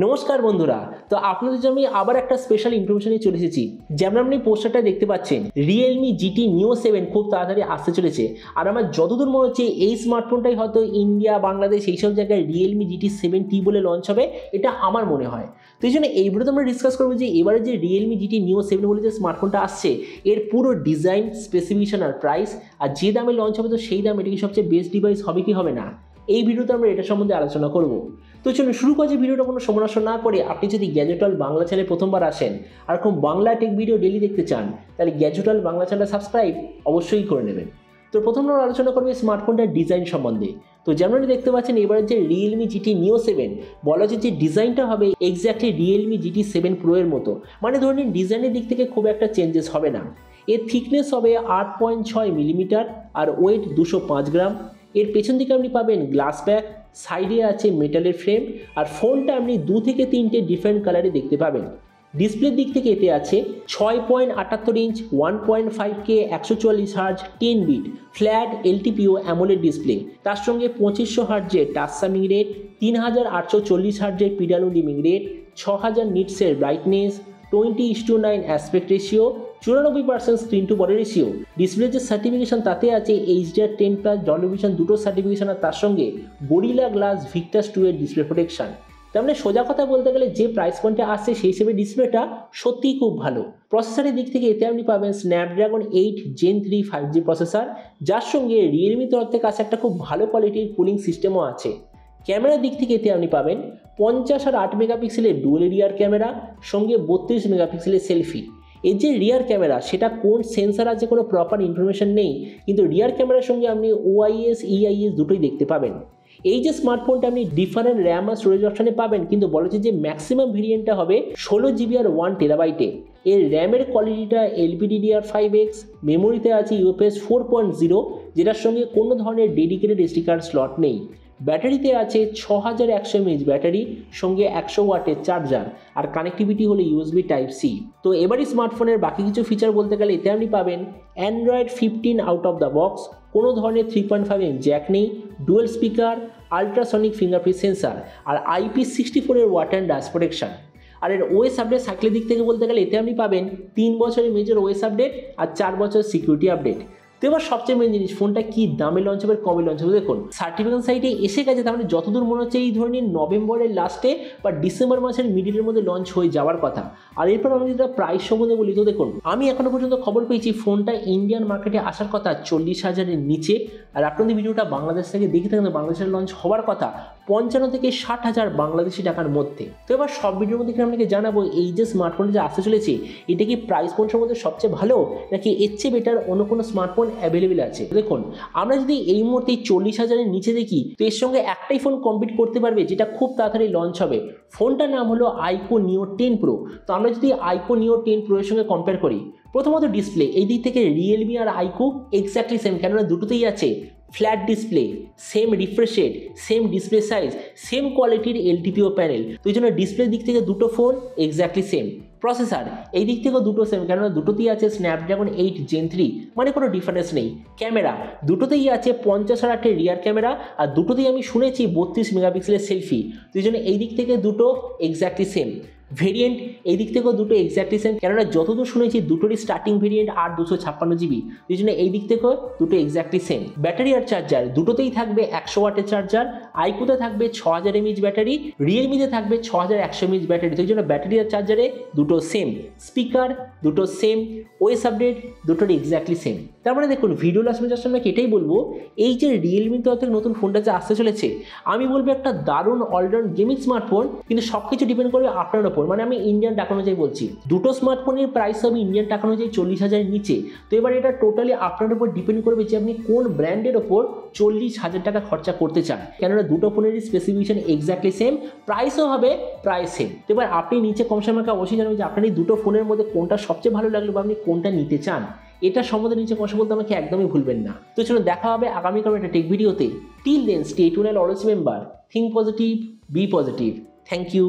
নমস্কার বন্ধুরা, তো আপনাদের জন্য আমি আবার একটা স্পেশাল ইনফরমেশন নিয়ে চলে এসেছি। যেমন আপনি পোস্টারটা দেখতে পাচ্ছেন, রিয়েলমি GT Neo 7 খুব তাড়াতাড়ি আসতে চলেছে। আর আমার যতদূর মনে হচ্ছে এই স্মার্টফোনটাই হয়তো ইন্ডিয়া, বাংলাদেশ এইসব জায়গায় রিয়েলমি GT 7T বলে লঞ্চ হবে, এটা আমার মনে হয়। তো এই জন্য এই ভিডিওতে আমরা ডিসকাস করবো যে এবারে যে রিয়েলমি GT Neo 7 বলে যে স্মার্টফোনটা আসছে, এর পুরো ডিজাইন, স্পেসিফিকেশন আর প্রাইস, আর যে দামে লঞ্চ হবে তো সেই দাম এটা কি সবচেয়ে বেস্ট ডিভাইস হবে কি হবে না, এই ভিডিওতে আমরা এটা সম্বন্ধে আলোচনা করব। তো চলুন শুরু করা যে ভিডিওটা কোনো সময় নষ্ট না করে, আপনি যদি গ্যাজেটওয়াল বাংলা চ্যানেলে প্রথমবার আসেন আর কোন বাংলা টেক ভিডিও ডেলি দেখতে চান, তাহলে গ্যাজেটওয়াল বাংলা চ্যানেলটা সাবস্ক্রাইব অবশ্যই করে নেবেন। তো প্রথম আমরা আলোচনা করবো স্মার্টফোনটার ডিজাইন সম্বন্ধে। তো যেমন দেখতে পাচ্ছেন এবারে যে রিয়েলমি GT Neo 7 বলা হচ্ছে যে ডিজাইনটা হবে এক্স্যাক্টলি রিয়েলমি GT 7 Pro এর মতো, মানে ধরে নিন ডিজাইনের দিক থেকে খুব একটা চেঞ্জেস হবে না। এর থিকনেস হবে 8.6 মিলিমিটার আর ওয়েট 205 গ্রাম। এর পেছন দিকে আপনি পাবেন গ্লাস ব্যাক, সাইডে আছে মেটালের ফ্রেম, আর ফোনটা আপনি 2 থেকে 3টে ডিফারেন্ট কালারে দেখতে পাবেন। ডিসপ্লের দিক থেকে এতে আছে 6.78 inch 1.5K 144 hertz 10 bit flat LTPO AMOLED display, তার সঙ্গে 2500 হার্জের টাচ সামিং রেট, 3840 হার্জের পিডানো ডিমিং রেট, 6000 নিটসের brightness, 20:9 aspect ratio, 94% screen to body ratio. ডিসপ্লের যে সার্টিফিকেশন তাতে আছে HDR10+ ডলবি ভিশন দুটো সার্টিফিকেশন, আর তার সঙ্গে গরিলা গ্লাস ভিক্টাস 2 এর ডিসপ্লে প্রোটেকশন। তার মানে সোজা কথা বলতে গেলে যে প্রাইস পয়েন্টে আসছে সেই হিসেবে ডিসপ্লেটা সত্যিই খুব ভালো। প্রসেসরের দিক থেকে এতে আপনি পাবেন স্ন্যাপড্রাগন 8 Gen 3 5G প্রসেসর, যার সঙ্গে রিয়েলমি তরফ থেকে আসে একটা খুব ভালো কোয়ালিটির কুলিং সিস্টেমও আছে। ক্যামেরার দিক থেকে এতে আপনি পাবেন 50 আর 8 মেগাপিক্সেলের ডুয়েল রিয়ার ক্যামেরা, সঙ্গে 32 মেগাপিক্সেলের সেলফি। এর যে রিয়ার ক্যামেরা সেটা কোন সেন্সার আছে কোনো প্রপার ইনফরমেশন নেই, কিন্তু রিয়ার ক্যামেরার সঙ্গে আপনি OIS EIS দুটোই দেখতে পাবেন। এই যে স্মার্টফোনটা আপনি ডিফারেন্ট র্যাম আর স্টোরেজ অপশানে পাবেন, কিন্তু বলা হচ্ছে যে ম্যাক্সিমাম ভেরিয়েন্টটা হবে 16GB আর 1TB। এর র্যামের কোয়ালিটিটা LPDDR5X, মেমোরিতে আছে UFS 4.0, যেটার সঙ্গে কোনো ধরনের ডেডিকেটেড SD কার্ড স্লট নেই। ব্যাটারিতে আছে 6100 mAh ব্যাটারি, সঙ্গে 100 ওয়াটের চার্জার, আর কানেক্টিভিটি হলো USB Type-C। তো এবারই স্মার্টফোনের বাকি কিছু ফিচার বলতে গেলে এতে আপনি পাবেন Android 15 out of the box, কোনো ধরনের 3.5mm জ্যাক নেই, dual speaker, ultrasonic fingerprint sensor, আর IP64 এর ওয়াটার অ্যান্ড ডাস্ট প্রোটেকশন। আর এর OS আপডেট সাইকেলের দিক থেকে বলতে গেলে এতে আপনি পাবেন 3 বছরের মেজর OS আপডেট আর 4 বছর সিকিউরিটি আপডেট। তো এবার সবচেয়ে মেন জিনিস, ফোনটা কি দামে লঞ্চ হবে, কমে লঞ্চ হবে। দেখুন সার্টিফিকেশন সাইটে এসে গেছে, তার মানে যতদূর মনে হচ্ছে এই ধরনের নভেম্বরের লাস্টে বা ডিসেম্বর মাসের মিডিলের মধ্যে লঞ্চ হয়ে যাওয়ার কথা। আর এরপর আমি যেটা প্রাইস সম্বন্ধে বলি, তো দেখুন আমি এখনো পর্যন্ত খবর পেয়েছি ফোনটা ইন্ডিয়ান মার্কেটে আসার কথা 40,000-এর নিচে, আর আপনাদের ভিডিওটা বাংলাদেশ থেকে দেখে থাকেন বাংলাদেশের লঞ্চ হওয়ার কথা 55 থেকে 60,000 বাংলাদেশি টাকার মধ্যে। তো এবার সব ভিডিওর মধ্যে আপনাকে জানাবো এই যে স্মার্টফোনটা যে আসতে চলেছে এটা কি প্রাইস পয়েন্ট সম্বন্ধে সবচেয়ে ভালো, নাকি এর চেয়ে বেটার অন্য কোনো স্মার্টফোন অ্যাভেলেবেল আছে। দেখুন আমরা যদি এই মুহূর্তে 40,000-এর নিচে দেখি, তো এর সঙ্গে একটাই ফোন কম্পিট করতে পারবে যেটা খুব তাড়াতাড়ি লঞ্চ হবে। ফোনটার নাম হলো iQOO Neo 10 Pro। তো আমরা যদি iQOO Neo 10 Pro এর সঙ্গে কম্পেয়ার করি, প্রথমত ডিসপ্লে এই দিক থেকে রিয়েলমি আর iQOO এক্স্যাক্টলি সেম, কেননা দুটোতেই আছে flat display, same refresh rate, same display size, same কোয়ালিটির LTPO প্যানেল। তো এই জন্য ডিসপ্লের দিক থেকে দুটো ফোন এক্স্যাক্টলি সেম। প্রসেসর এই দিক থেকেও দুটো সেম, কেননা দুটোতেই আছে স্ন্যাপড্রাগন 8 Gen 3, মানে কোনো ডিফারেন্স নেই। ক্যামেরা দুটোতেই আছে 50 আর 8 রিয়ার ক্যামেরা, আর দুটোতেই আমি শুনেছি 32 মেগাপিক্সেলের সেলফি। তো এই জন্য এই দিক থেকে দুটো এক্স্যাক্টলি সেম। ভেরিয়েন্ট এই দিক থেকেও দুটো এক্স্যাক্টলি সেম, কেননা যতদূর শুনেছি দুটোরই স্টার্টিং ভেরিয়েন্ট 8/256GB। এই জন্য এই দিক থেকেও দুটো এক্স্যাক্টলি সেম। ব্যাটারি আর চার্জার দুটোতেই থাকবে 100 ওয়াটের চার্জার, iQOOতে থাকবে 6000 mAh ব্যাটারি, রিয়েলমিতে থাকবে 6100 mAh ব্যাটারি। তো এই জন্য ব্যাটারি আর চার্জারে দুটো সেম, স্পিকার দুটো সেম, OS আপডেট দুটোর এক্স্যাক্টলি সেম। তার মানে দেখুন ভিডিও লাস্ট জাস্ট আমরা এটাই বলবো, এই যে রিয়েলমি তরফ থেকে নতুন ফোনটা যে আসতে চলেছে, আমি বলবো একটা দারুণ অলরাউন্ড গেমিং স্মার্টফোন, কিন্তু সবকিছু ডিপেন্ড করবে আপনার উপর। মানে আমি ইন্ডিয়ান টাকা অনুযায়ী বলছি, দুটো স্মার্টফোনের প্রাইস হবে ইন্ডিয়ান টাকা অনুযায়ী 40,000-এর নিচে। তো এবার এটা টোটালি আপনার উপর ডিপেন্ড করবে যে আপনি কোন ব্র্যান্ডের ওপর 40,000 টাকা খরচা করতে চান, কেননা দুটো ফোনেরই স্পেসিফিকেশন এক্স্যাক্টলি সেম, প্রাইসও হবে প্রায় সেম। তো এবার আপনি নিচে কম সময় আমাকে অবশ্যই জানাবেন যে আপনার এই দুটো ফোনের মধ্যে কোনটা সবচেয়ে ভালো লাগলো বা আপনি কোনটা নিতে চান। এটা সম্বন্ধে নিচে কথা বলতে আমাকে একদমই ভুলবেন না। তো চলুন দেখা হবে আগামীকাল একটা টেক ভিডিওতে। Till then stay tuned, always remember, think positive, be positive. Thank you.